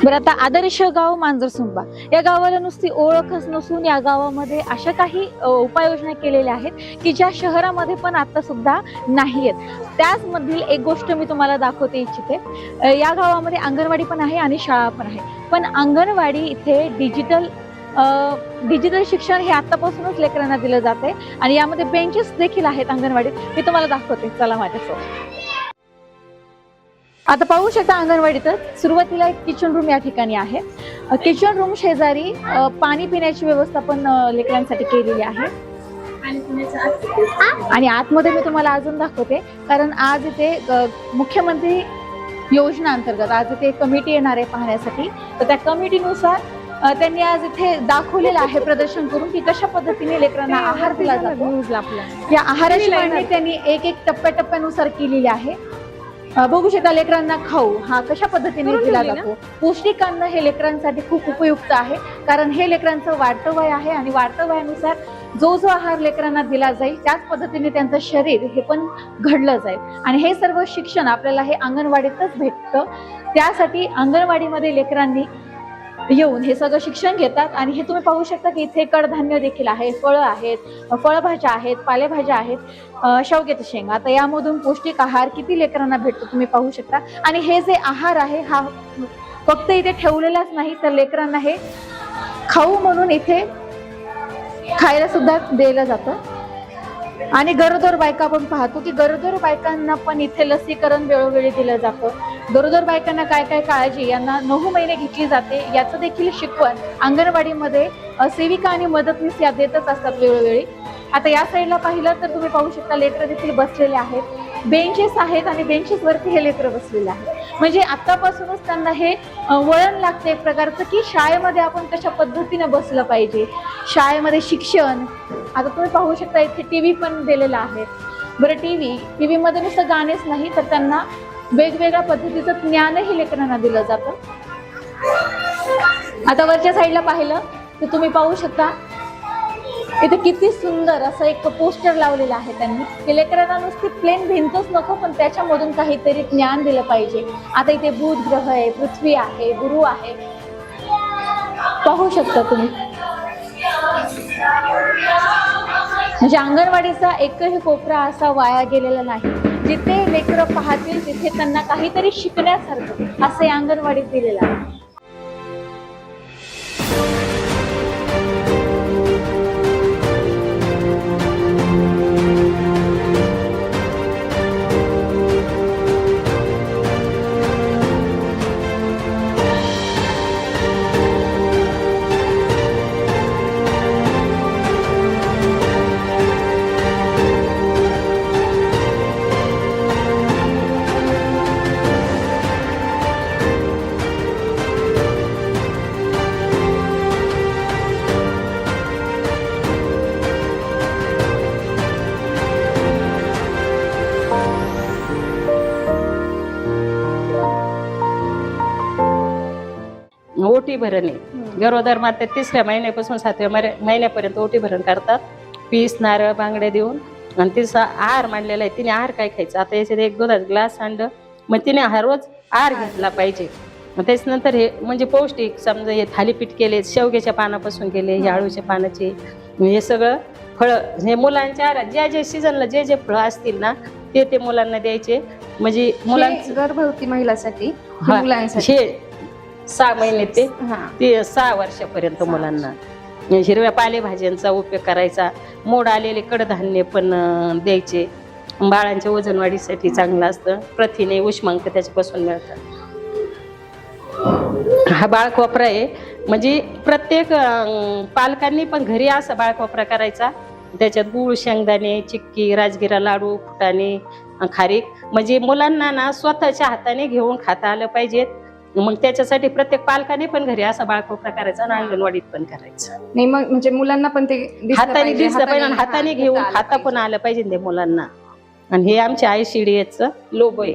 बरं, आता आदर्श गाव मांजरसुंबा या गावाला नुसती ओळखच नसून या गावामध्ये अशा काही उपाययोजना केलेल्या आहेत की ज्या शहरामध्ये पण आता सुद्धा नाही आहेत. त्याच मधील एक गोष्ट मी तुम्हाला दाखवते इच्छिते. या गावामध्ये अंगणवाडी पण आहे आणि शाळा पण आहे, पण अंगणवाडी इथे डिजिटल शिक्षण हे आतापासूनच लेकरांना दिलं जाते आणि यामध्ये बेंचेस देखील आहेत अंगणवाडीत. मी तुम्हाला दाखवते, चला माझ्यासोबत. आता पाहू शकता अंगणवाडीतच सुरुवातीला एक किचन रूम या ठिकाणी आहे. किचन रूम शेजारी पाणी पिण्याची व्यवस्था पण लेकरांसाठी केलेली आहे आणि आतमध्ये मी तुम्हाला अजून दाखवते, कारण आज इथे मुख्यमंत्री योजना अंतर्गत आज इथे कमिटी येणार आहे पाहण्यासाठी. तर त्या कमिटीनुसार त्यांनी आज इथे दाखवलेलं आहे प्रदर्शन करून की कशा पद्धतीने लेकरांना आहार दिला जातो. या आहाराची मांडणी त्यांनी एक एक टप्प्याटप्प्यानुसार केलेली आहे. बघू शकता लेकरांना खाऊ हा कशा पद्धतीने दिला जातो. पौष्टिक अन्न हे लेकरांसाठी खूप उपयुक्त आहे, कारण हे लेकरांचं वाढतं वय आहे आणि वाढतं वयानुसार जो जो आहार लेकरांना दिला जाईल त्याच पद्धतीने त्यांचं शरीर हे पण घडलं जाईल. आणि हे सर्व शिक्षण आपल्याला हे अंगणवाडीतच भेटतं. त्यासाठी अंगणवाडीमध्ये लेकरांनी येऊन हे सगळं शिक्षण घेतात. आणि हे तुम्ही पाहू शकता की इथे कडधान्य देखील आहे, फळं आहेत, फळभाज्या आहेत, पालेभाज्या आहेत, शेवग्याची शेंग. आता यामधून पौष्टिक आहार किती लेकरांना भेटतो तुम्ही पाहू शकता. आणि हे जे आहार आहे हा फक्त इथे ठेवलेलाच नाही, तर लेकरांना हे खाऊ म्हणून इथे खायला सुद्धा दिलं जातं. आणि गरोदर बायका आपण पाहतो की गरोदर बायकांना पण इथे लसीकरण वेळोवेळी दिलं जातं. गरोदर बायकांना काय काय काळजी यांना 9 महिने घेतली जाते याचं देखील शिकवण अंगणवाडीमध्ये सेविका आणि मदतनीस या देतच असतात वेळोवेळी. आता या साईडला पाहिलं तर तुम्ही पाहू शकता लेकरं देखील बसलेले आहेत, बेंचेस आहेत आणि बेंचेस वरती हे लेकरं बसलेले आहेत. म्हणजे आतापासूनच त्यांना हे वळण लागते एक प्रकारचं की शाळेमध्ये आपण कशा पद्धतीने बसलं पाहिजे, शाळेमध्ये शिक्षण. आता तुम्ही पाहू शकता इथे टीव्ही पण दिलेला आहे. बरं, टीव्ही मध्ये नुसतं गाणेच नाही तर त्यांना वेगवेगळ्या पद्धतीचं ज्ञानही लेकरांना दिलं जातं. आता वरच्या साईडला पाहिलं तर तुम्ही पाहू शकता इथे किती सुंदर असं एक पोस्टर लावलेलं आहे त्यांनी की लेकरांना नुसती प्लेन भिंतच नको पण त्याच्यामधून काहीतरी ज्ञान दिलं पाहिजे. आता इथे बुध ग्रह आहे, पृथ्वी आहे, गुरु आहे, पाहू शकता तुम्ही. म्हणजे अंगणवाडीचा एकही कोपरा असा वाया गेलेला नाही. जिथे लेकरं पाहतील तिथे त्यांना काहीतरी शिकण्यासारखं असं या अंगणवाडीत दिलेलं आहे. ओटी भरणे, गरोदर माते 3ऱ्या महिन्यापासून 7व्या महिन्यापर्यंत ओटी भरण करतात. पीस, नारळ, बांगड्या देऊन. आणि तिचा आहार मांडलेला आहे. तिने आहार काय खायचा, आता याच्यात एक दुधाचा ग्लास आणलं, मग तिने रोज आहार घेतला पाहिजे. मग त्याच्यानंतर हे म्हणजे पौष्टिक समजा हे थालीपीठ केले, शेवग्याच्या पानापासून केले, हे आळूच्या पानाचे, हे सगळं फळं हे मुलांच्या आहारात ज्या ज्या सीझनला जे जे फळं असतील ना ते मुलांना द्यायचे. म्हणजे मुलांचं गर्भवती महिलांसाठी, मुलांसाठी 6 महिने ते 6 वर्षापर्यंत मुलांना हिरव्या पालेभाज्यांचा उपयोग करायचा. मोड आलेले कडधान्य पण द्यायचे. बाळांच्या वजन वाढीसाठी चांगलं असतं. प्रथिने, उष्मांक त्याच्यापासून मिळतात. हा बाळकोपरा आहे. म्हणजे प्रत्येक पालकांनी पण घरी असा बाळकोपरा करायचा. त्याच्यात गूळ, शेंगदाणे, चिक्की, राजगिरा लाडू, फुटाणे, खारीक. म्हणजे मुलांना ना स्वतःच्या हाताने घेऊन खाता आलं पाहिजे. मग त्याच्यासाठी प्रत्येक पालकाने पण घरी असा बाळकोपरा करायचा आणि अंगणवाडीत पण करायचा. नाही मग म्हणजे मुलांना पण ते हाताने दिसलं पाहिजे आणि हाताने घेऊन खाता पण आलं पाहिजे ते मुलांना. आणि हे आमच्या ICDS लोगो आहे.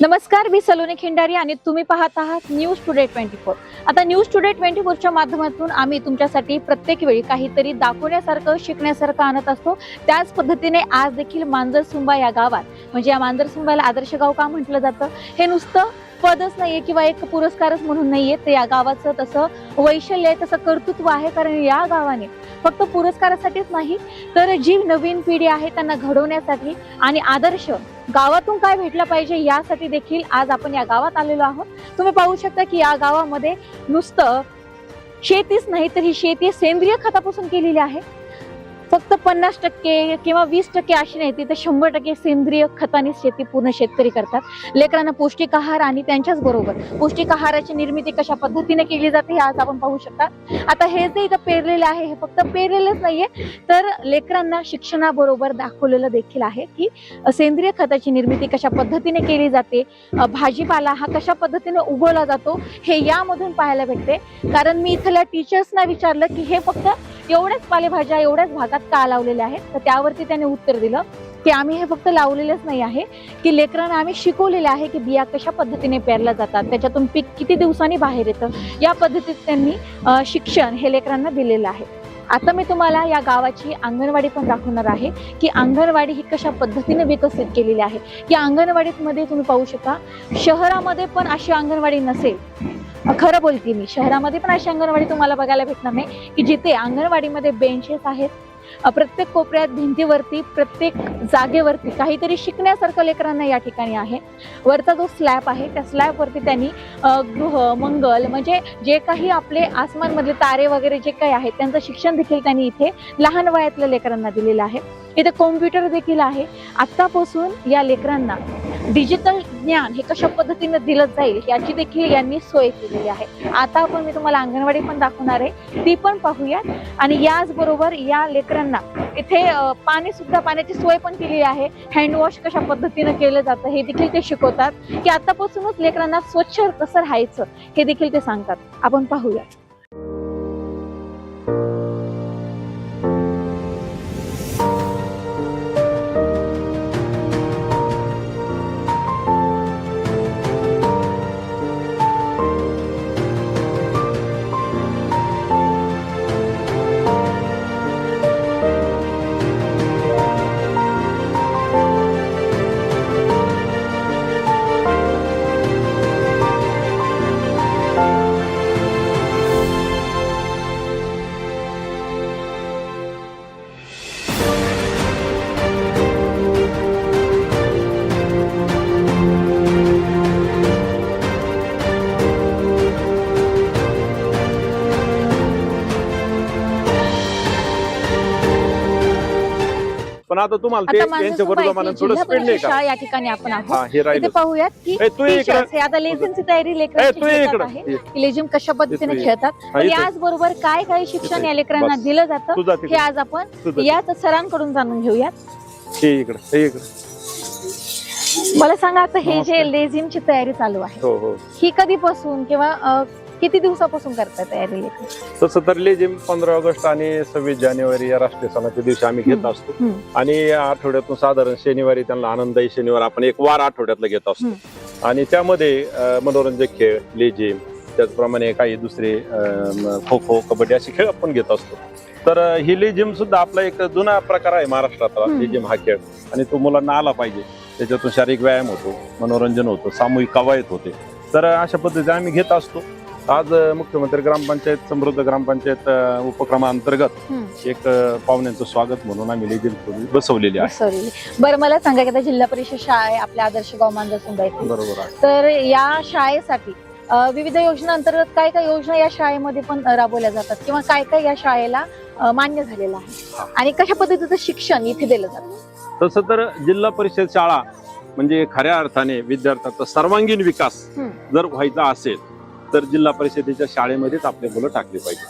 नमस्कार, मी सलोनी खिंडारी आणि तुम्ही पाहत आहात न्यूज टुडे 24. आता न्यूज टुडे 24च्या माध्यमातून आम्ही तुमच्यासाठी प्रत्येक वेळी काहीतरी दाखवण्यासारखं शिकण्यासारखं आणत असतो. त्याच पद्धतीने आज देखील मांजरसुंबा या गावात, म्हणजे या मांजरसुंबाला आदर्श गाव का म्हटलं जातं, हे नुसतं पदच नाहीये किंवा एक पुरस्कारच म्हणून नाहीये, ते या गावाचं तसं वैशल्य आहे, तसं कर्तृत्व आहे. कारण या गावाने फक्त पुरस्कारासाठीच नाही तर जी नवीन पिढी आहे त्यांना घडवण्यासाठी आणि आदर्श गावातून काय भेटला पाहिजे यासाठी देखील आज आपण या गावात आलेलो आहोत. तुम्ही पाहू शकता की या गावामध्ये नुसतं शेतीच नाही तर ही शेती सेंद्रिय खतापासून केलेली आहे. फक्त 50% किंवा 20% अशी नाही, तिथे 100% सेंद्रिय खताने शेती पूर्ण शेतकरी करतात. लेकरांना पौष्टिक आहार आणि त्यांच्याच बरोबर पौष्टिक आहाराची निर्मिती कशा पद्धतीने केली जाते हे आज आपण पाहू शकता. आता हे जे इथं पेरलेलं आहे हे फक्त पेरलेलंच नाहीये तर लेकरांना शिक्षणाबरोबर दाखवलेलं देखील आहे की सेंद्रिय खताची निर्मिती कशा पद्धतीने केली जाते, भाजीपाला हा कशा पद्धतीने उगवला जातो हे यामधून पाहायला भेटते. कारण मी इथल्या टीचर्सना विचारलं की हे फक्त एवढ्याच पालेभाज्या एवढ्याच भागात का लावलेल्या आहेत, तर त्यावरती त्याने उत्तर दिलं की आम्ही हे फक्त लावलेलंच नाही आहे, की लेकरांना आम्ही शिकवलेले आहे की बिया कशा पद्धतीने पेरल्या जातात, त्याच्यातून पीक किती दिवसांनी बाहेर येतं, या पद्धतीत त्यांनी शिक्षण हे लेकरांना दिलेलं आहे. आता मी तुम्हाला या गावाची अंगणवाडी पण दाखवणार आहे की अंगणवाडी ही कशा पद्धतीने विकसित केलेली आहे. या अंगणवाडीमध्ये तुम्ही पाहू शकता, शहरामध्ये पण अशी अंगणवाडी नसेल, खरं बोलते मी, शहरामध्ये पण अशी अंगणवाडी तुम्हाला बघायला भेटणार नाही की जिथे अंगणवाडीमध्ये बेंचेस आहेत, प्रत्येक कोपऱ्यात भिंतीवरती प्रत्येक जागेवरती काहीतरी शिकण्यासारखं लेकरांना या ठिकाणी आहे. वरचा जो स्लॅब आहे त्या स्लॅबवरती त्यांनी गृह मंगल म्हणजे जे काही आपले आसमानमधले तारे वगैरे जे काही आहेत त्यांचं शिक्षण देखील त्यांनी इथे लहान वयातल्या लेकरांना दिलेलं आहे. इथे कॉम्प्युटर देखील आहे. आतापासून या लेकरांना डिजिटल ज्ञान हे कशा पद्धतीने दिलं जाईल याची देखील यांनी सोय केलेली आहे. आता आपण मी तुम्हाला अंगणवाडी पण दाखवणार आहे, ती पण पाहूयात. आणि याचबरोबर या लेकरांना इथे पाण्याची सोय पण केली आहे. हँडवॉश कशा पद्धतीने केलं जातं हे देखील ते शिकवतात की आतापासूनच लेकरांना स्वच्छ कसं राहायचं हे देखील ते सांगतात. आपण पाहूया. पण आता तुम्हाला ते यांच्या बरोबर थोडं स्पीड नाही का या ठिकाणी आपण हा आहोत. हे इथे राहिलं पाहूयात की ए, तू इकडं. teachers हे आता लेझिमची तयारी लेकरांची तू खेळतात इकडं. आहे की लेझिम कशा पद्धतीने इथं ये. खेळतात. हा, पण इथं. याचबरोबर काय काय शिक्षण इथं. या लेकरांना बस. दिलं जातं तू जा हे तिकडे. आज आपण तू जा. याच सरांकडून जाणून घेऊयात. हे इकडं हे इकडं. मला सांगा, आता हे नमस्कार. जे लेझिमची तयारी चालू आहे हो हो ही कधीपासून किंवा किती दिवसापासून करताय तयारी लेकरं? तसं तर लेझिम 15 ऑगस्ट आणि 26 जानेवारी या राष्ट्रीय सणाच्या दिवशी आम्ही घेत असतो. आणि या आठवड्यातून साधारण शनिवारी त्यांना आनंददायी शनिवार आपण एक वार आठवड्यातला घेत असतो. आणि त्यामध्ये मनोरंजक खेळ, लेझिम, त्याचप्रमाणे काही दुसरे खो खो, कबड्डी असे खेळ आपण घेत असतो. तर ही लेझिम सुद्धा आपला एक जुना प्रकार आहे महाराष्ट्रातला. लेझिम हा खेळ आणि तो मुलांना आला पाहिजे. त्याच्यातून शारीरिक व्यायाम होतो, मनोरंजन होतं, सामूहिक कवायत होते. तर अशा पद्धतीने आम्ही घेत असतो. आज मुख्यमंत्री ग्रामपंचायत समृद्ध ग्रामपंचायत उपक्रमाअंतर्गत एक पाहुण्यांचं स्वागत म्हणून आम्ही लेझिम बसवलेली आहे. बसवलेली. बरं, मला सांगा की आता जिल्हा परिषद शाळा आहे आपल्या आदर्श गाव मांजरसुंबा येथे, बरोबर आहे. तर या शाळेसाठी विविध योजना अंतर्गत काय काय योजना या शाळेमध्ये पण राबवल्या जातात किंवा काय काय या शाळेला मान्य झालेलं आहे आणि कशा पद्धतीचं शिक्षण इथे दिलं जातं? तसं तर जिल्हा परिषद शाळा म्हणजे खऱ्या अर्थाने विद्यार्थ्यांचा सर्वांगीण विकास जर व्हायचा असेल तर जिल्हा परिषदेच्या शाळेमध्येच आपले मुलं टाकले पाहिजे.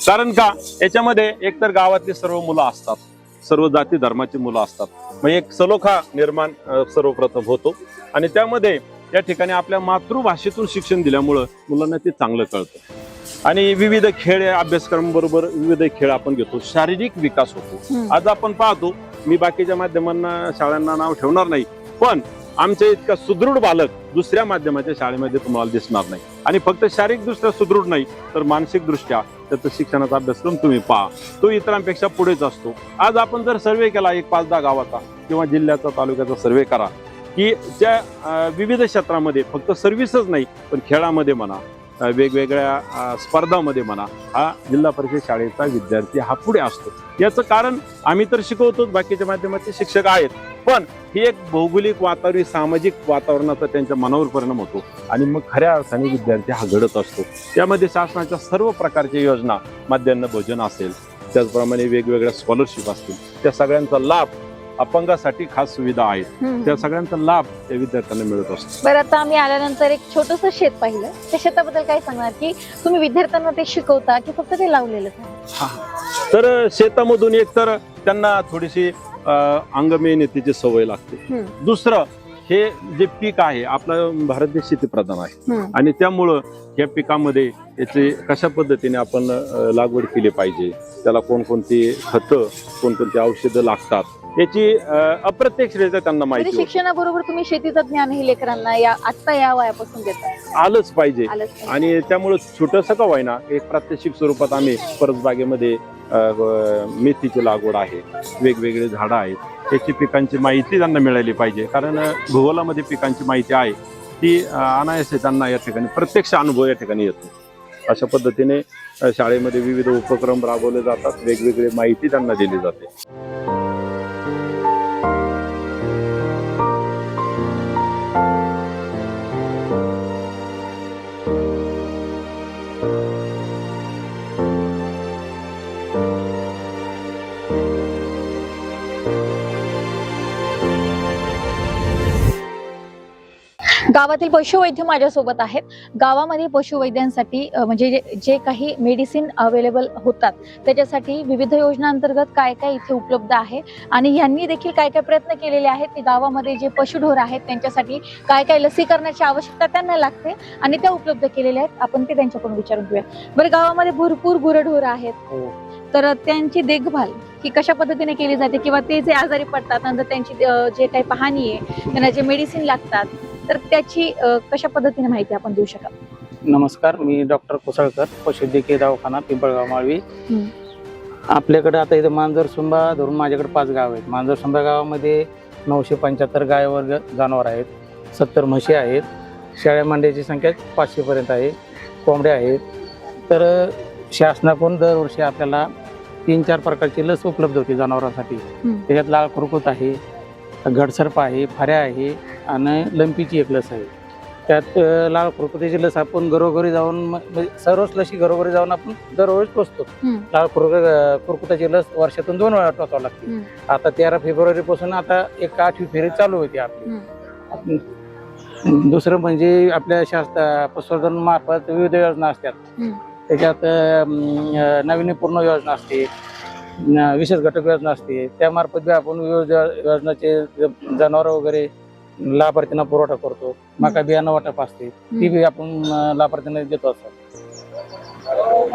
कारण का, याच्यामध्ये एकतर गावातली सर्व मुलं असतात, सर्व जाती धर्माची मुलं असतात. मग एक सलोखा निर्माण सर्वप्रथम होतो आणि त्यामध्ये या ठिकाणी आपल्या मातृभाषेतून शिक्षण दिल्यामुळं मुलांना ते चांगलं कळतं. आणि विविध खेळ अभ्यासक्रम बरोबर विविध खेळ आपण घेतो, शारीरिक विकास होतो. आज आपण पाहतो, मी बाकीच्या माध्यमांना शाळांना नाव ठेवणार नाही, पण आमच्या इतका सुदृढ बालक दुसऱ्या माध्यमाच्या शाळेमध्ये तुम्हाला दिसणार नाही. आणि फक्त शारीरिकदृष्ट्या सुदृढ नाही तर मानसिकदृष्ट्या त्याचा शिक्षणाचा अभ्यासक्रम तुम्ही पहा, तो इतरांपेक्षा पुढेच असतो. आज आपण जर सर्वे केला एक 5-10 गावाचा किंवा जिल्ह्याचा तालुक्याचा सर्वे करा की त्या विविध क्षेत्रामध्ये फक्त सर्व्हिसच नाही पण खेळामध्ये म्हणा, वेगवेगळ्या स्पर्धामध्ये म्हणा, हा जिल्हा परिषद शाळेचा विद्यार्थी हा पुढे असतो. याचं कारण आम्ही तर शिकवतोच, बाकीच्या माध्यमाचे शिक्षक आहेत, पण ही एक भौगोलिक वातावरण, सामाजिक वातावरणाचा त्यांच्या मनावर परिणाम होतो आणि मग खऱ्या अर्थाने विद्यार्थी हा घडत असतो. त्यामध्ये शासनाच्या सर्व प्रकारच्या योजना, मध्यान्ह भोजन असेल, त्याचप्रमाणे वेगवेगळ्या स्कॉलरशिप असतील, त्या सगळ्यांचा लाभ, अपंगासाठी खास सुविधा आहेत, त्या सगळ्यांचा लाभ त्या विद्यार्थ्यांना मिळत असतो. बरं, आता आम्ही आल्यानंतर एक छोटस शेत पाहिलं, त्या शेताबद्दल काय सांगणार की तुम्ही विद्यार्थ्यांना ते शिकवता की फक्त ते लावलेलं आहे? तर शेतामधून एक तर त्यांना थोडीशी अंगमेहनतीची सवय लागते. दुसरं, हे जे पीक आहे, आपला भारत देश शेतीप्रधान आहे आणि त्यामुळं या पिकामध्ये याची कशा पद्धतीने आपण लागवड केली पाहिजे, त्याला कोणकोणती खतं, कोणकोणती औषधं लागतात याची अप्रत्यक्षरित्या त्यांना माहिती होती. शिक्षणाबरोबर तुम्ही शेतीचं ज्ञान हे लेकरांना आता या वयापासून देता आलंच पाहिजे. आणि त्यामुळे छोटंसं का होईना एक प्रात्यक्षिक स्वरूपात आम्ही परसबागेमध्ये मेथीची लागवड आहे, वेगवेगळे झाडं आहेत, याची पिकांची माहिती त्यांना मिळाली पाहिजे. कारण भूगोलामध्ये पिकांची माहिती आहे ती अनायासे त्यांना या ठिकाणी प्रत्यक्ष अनुभव या ठिकाणी येतो. अशा पद्धतीने शाळेमध्ये विविध उपक्रम राबवले जातात, वेगवेगळी माहिती त्यांना दिली जाते. गावातील पशुवैद्य माझ्यासोबत आहेत. गावामध्ये पशुवैद्यांसाठी म्हणजे जे काही मेडिसिन अवेलेबल होतात त्याच्यासाठी विविध योजनांतर्गत काय काय इथे उपलब्ध आहे आणि यांनी देखील काय काय प्रयत्न केलेले आहेत की गावामध्ये जे पशुढोर आहेत त्यांच्यासाठी काय काय लसीकरणाची आवश्यकता त्यांना लागते आणि त्या उपलब्ध केलेल्या आहेत. आपण ते त्यांच्याकडून विचारून घेऊया. बरं, गावामध्ये भरपूर गुरढोर आहेत, तर त्यांची देखभाल ही कशा पद्धतीने केली जाते किंवा ते जे आजारी पडतात नंतर त्यांची जे काही पाहणी आहे, त्यांना जे मेडिसिन लागतात, तर त्याची कशा पद्धतीने माहिती आपण देऊ शकाल? नमस्कार, मी डॉक्टर कुसळकर, पशुवैद्यकीय दवाखाना पिंपळगाव माळवी. आपल्याकडे आता इथं मांजरसुंबा धरून माझ्याकडे 5 गाव आहेत. मांजरसुंबा गावामध्ये 975 गाय वर्ग जनावर आहेत, 70 म्हशी आहेत, शेळ्या मेंढ्याची संख्या 500 पर्यंत आहे, कोंबड्या आहेत. तर शासनाकडून दरवर्षी आपल्याला 3-4 प्रकारची लस उपलब्ध होती जनावरांसाठी. त्याच्यात लाळ खुरकूत आहे, घडसर्प आहे, फाऱ्या आहे आणि लंपीची एक लस आहे. त्यात लाळ खुरकुतीची लस आपण घरोघरी जाऊन सर्वच लशी घरोघरी जाऊन आपण दररोज टोचतो. लाळ खुरकुताची लस वर्षातून 2 वेळा टोचावं लागते. आता 13 फेब्रुवारी पासून आता एक 8वी फेरी चालू होती आपली. दुसरं म्हणजे आपल्या पशुसंवर्धन मार्फत विविध योजना असतात. त्याच्यात नाविन्यपूर्ण योजना असते, विशेष घटक योजना असते, त्यामार्फत आपण विविध योजनाचे जनावर वगैरे लाभार्थ्यांना पुरवठा करतो. मका बियाणं वाटप असते, ती बी आपण लाभार्थ्यांना देतो असतो.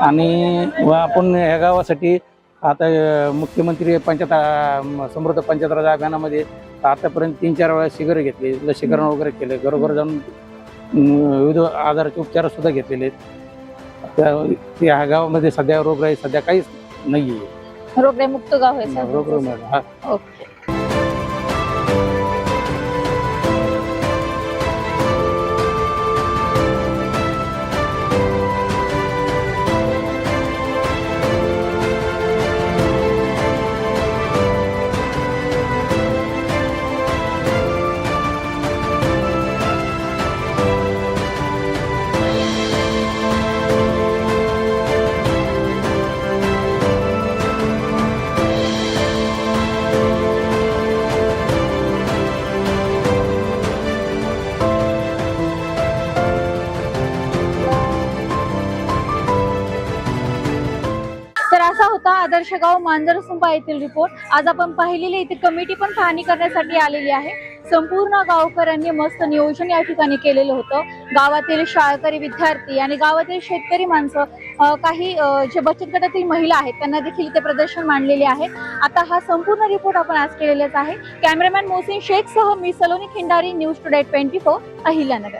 आणि आपण ह्या गावासाठी आता मुख्यमंत्री समृद्ध पंचायत राज अभियानामध्ये आतापर्यंत 3-4 वेळा शिबिर घेतले, लसीकरण वगैरे केले, घरोघर जाऊन विविध आजाराचे उपचार सुद्धा घेतलेले आहेत. ह्या गावामध्ये सध्या रोगराई सध्या काहीच नाहीये. रोगराई मुक्त गाव आहे. रोगराई असा होता आदर्श गाव मांजरसुंबा येथील रिपोर्ट. आज आपण पाहिलेली इथे कमिटी पण पाहणी करण्यासाठी आलेली आहे. संपूर्ण गावकऱ्यांनी मस्त नियोजन या ठिकाणी केलेलं होतं. गावातील शाळकरी विद्यार्थी आणि गावातील शेतकरी माणसं, काही जे बचत गटातील महिला आहेत त्यांना देखील इथे प्रदर्शन मांडलेले आहेत. आता हा संपूर्ण रिपोर्ट आपण आज केलेलाच आहे. कॅमेरामॅन मोहसिन शेख सह मी सलोनी खिंडारी, न्यूज टुडे 24 अहिल्यानगर.